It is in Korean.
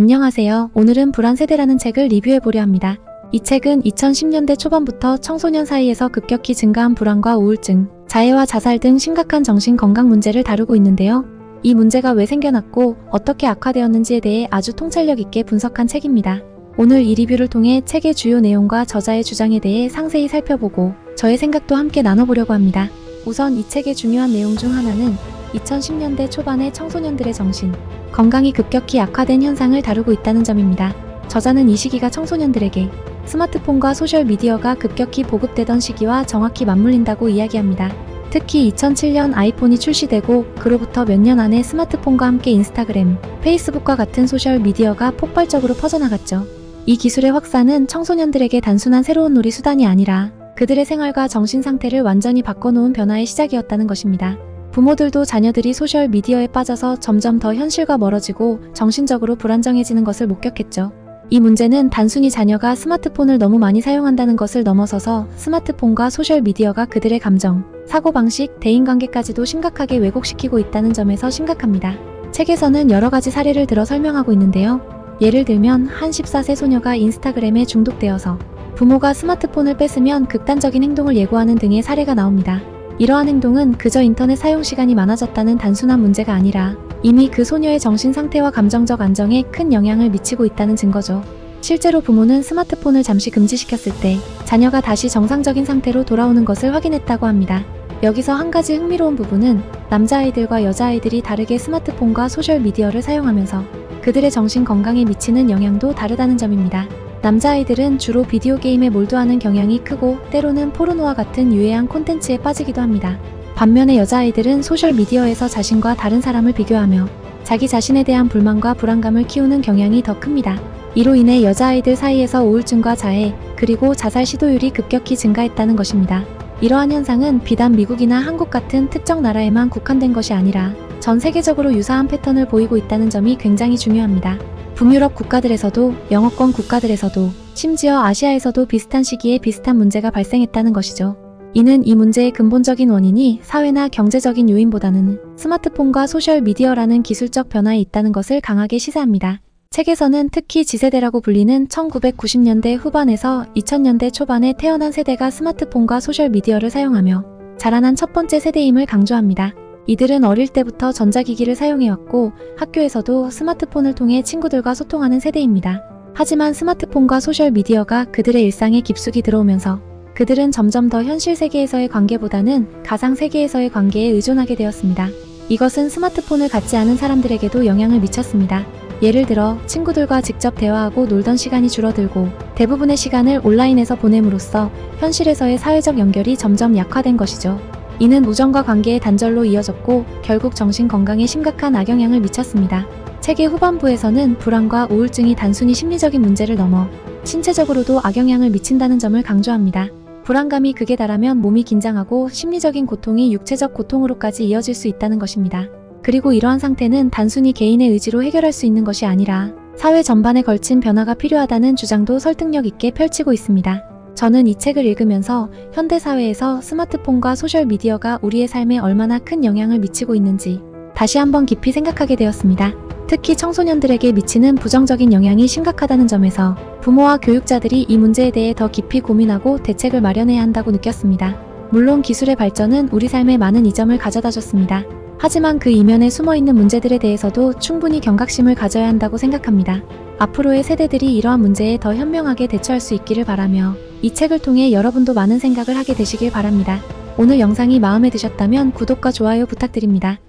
안녕하세요. 오늘은 불안세대라는 책을 리뷰해보려 합니다. 이 책은 2010년대 초반부터 청소년 사이에서 급격히 증가한 불안과 우울증, 자해와 자살 등 심각한 정신건강 문제를 다루고 있는데요. 이 문제가 왜 생겨났고 어떻게 악화되었는지에 대해 아주 통찰력 있게 분석한 책입니다. 오늘 이 리뷰를 통해 책의 주요 내용과 저자의 주장에 대해 상세히 살펴보고 저의 생각도 함께 나눠보려고 합니다. 우선 이 책의 중요한 내용 중 하나는 2010년대 초반의 청소년들의 정신, 건강이 급격히 악화된 현상을 다루고 있다는 점입니다. 저자는 이 시기가 청소년들에게 스마트폰과 소셜미디어가 급격히 보급되던 시기와 정확히 맞물린다고 이야기합니다. 특히 2007년 아이폰이 출시되고 그로부터 몇 년 안에 스마트폰과 함께 인스타그램, 페이스북과 같은 소셜미디어가 폭발적으로 퍼져나갔죠. 이 기술의 확산은 청소년들에게 단순한 새로운 놀이 수단이 아니라 그들의 생활과 정신 상태를 완전히 바꿔놓은 변화의 시작이었다는 것입니다. 부모들도 자녀들이 소셜미디어에 빠져서 점점 더 현실과 멀어지고 정신적으로 불안정해지는 것을 목격했죠. 이 문제는 단순히 자녀가 스마트폰을 너무 많이 사용한다는 것을 넘어서서 스마트폰과 소셜미디어가 그들의 감정, 사고방식, 대인관계까지도 심각하게 왜곡시키고 있다는 점에서 심각합니다. 책에서는 여러 가지 사례를 들어 설명하고 있는데요. 예를 들면 한 14세 소녀가 인스타그램에 중독되어서 부모가 스마트폰을 뺏으면 극단적인 행동을 예고하는 등의 사례가 나옵니다. 이러한 행동은 그저 인터넷 사용 시간이 많아졌다는 단순한 문제가 아니라 이미 그 소녀의 정신 상태와 감정적 안정에 큰 영향을 미치고 있다는 증거죠. 실제로 부모는 스마트폰을 잠시 금지시켰을 때 자녀가 다시 정상적인 상태로 돌아오는 것을 확인했다고 합니다. 여기서 한 가지 흥미로운 부분은 남자아이들과 여자아이들이 다르게 스마트폰과 소셜미디어를 사용하면서 그들의 정신 건강에 미치는 영향도 다르다는 점입니다. 남자아이들은 주로 비디오 게임에 몰두하는 경향이 크고 때로는 포르노와 같은 유해한 콘텐츠에 빠지기도 합니다. 반면에 여자아이들은 소셜미디어에서 자신과 다른 사람을 비교하며 자기 자신에 대한 불만과 불안감을 키우는 경향이 더 큽니다. 이로 인해 여자아이들 사이에서 우울증과 자해, 그리고 자살 시도율이 급격히 증가했다는 것입니다. 이러한 현상은 비단 미국이나 한국 같은 특정 나라에만 국한된 것이 아니라 전 세계적으로 유사한 패턴을 보이고 있다는 점이 굉장히 중요합니다. 북유럽 국가들에서도, 영어권 국가들에서도, 심지어 아시아에서도 비슷한 시기에 비슷한 문제가 발생했다는 것이죠. 이는 이 문제의 근본적인 원인이 사회나 경제적인 요인보다는 스마트폰과 소셜미디어라는 기술적 변화에 있다는 것을 강하게 시사합니다. 책에서는 특히 Z세대라고 불리는 1990년대 후반에서 2000년대 초반에 태어난 세대가 스마트폰과 소셜미디어를 사용하며 자라난 첫 번째 세대임을 강조합니다. 이들은 어릴 때부터 전자기기를 사용해왔고 학교에서도 스마트폰을 통해 친구들과 소통하는 세대입니다. 하지만 스마트폰과 소셜미디어가 그들의 일상에 깊숙이 들어오면서 그들은 점점 더 현실 세계에서의 관계보다는 가상 세계에서의 관계에 의존하게 되었습니다. 이것은 스마트폰을 갖지 않은 사람들에게도 영향을 미쳤습니다. 예를 들어 친구들과 직접 대화하고 놀던 시간이 줄어들고 대부분의 시간을 온라인에서 보냄으로써 현실에서의 사회적 연결이 점점 약화된 것이죠. 이는 우정과 관계의 단절로 이어졌고 결국 정신 건강에 심각한 악영향을 미쳤습니다. 책의 후반부에서는 불안과 우울증이 단순히 심리적인 문제를 넘어 신체적으로도 악영향을 미친다는 점을 강조합니다. 불안감이 극에 달하면 몸이 긴장하고 심리적인 고통이 육체적 고통으로까지 이어질 수 있다는 것입니다. 그리고 이러한 상태는 단순히 개인의 의지로 해결할 수 있는 것이 아니라 사회 전반에 걸친 변화가 필요하다는 주장도 설득력 있게 펼치고 있습니다. 저는 이 책을 읽으면서 현대사회에서 스마트폰과 소셜미디어가 우리의 삶에 얼마나 큰 영향을 미치고 있는지 다시 한번 깊이 생각하게 되었습니다. 특히 청소년들에게 미치는 부정적인 영향이 심각하다는 점에서 부모와 교육자들이 이 문제에 대해 더 깊이 고민하고 대책을 마련해야 한다고 느꼈습니다. 물론 기술의 발전은 우리 삶에 많은 이점을 가져다 줬습니다. 하지만 그 이면에 숨어있는 문제들에 대해서도 충분히 경각심을 가져야 한다고 생각합니다. 앞으로의 세대들이 이러한 문제에 더 현명하게 대처할 수 있기를 바라며 이 책을 통해 여러분도 많은 생각을 하게 되시길 바랍니다. 오늘 영상이 마음에 드셨다면 구독과 좋아요 부탁드립니다.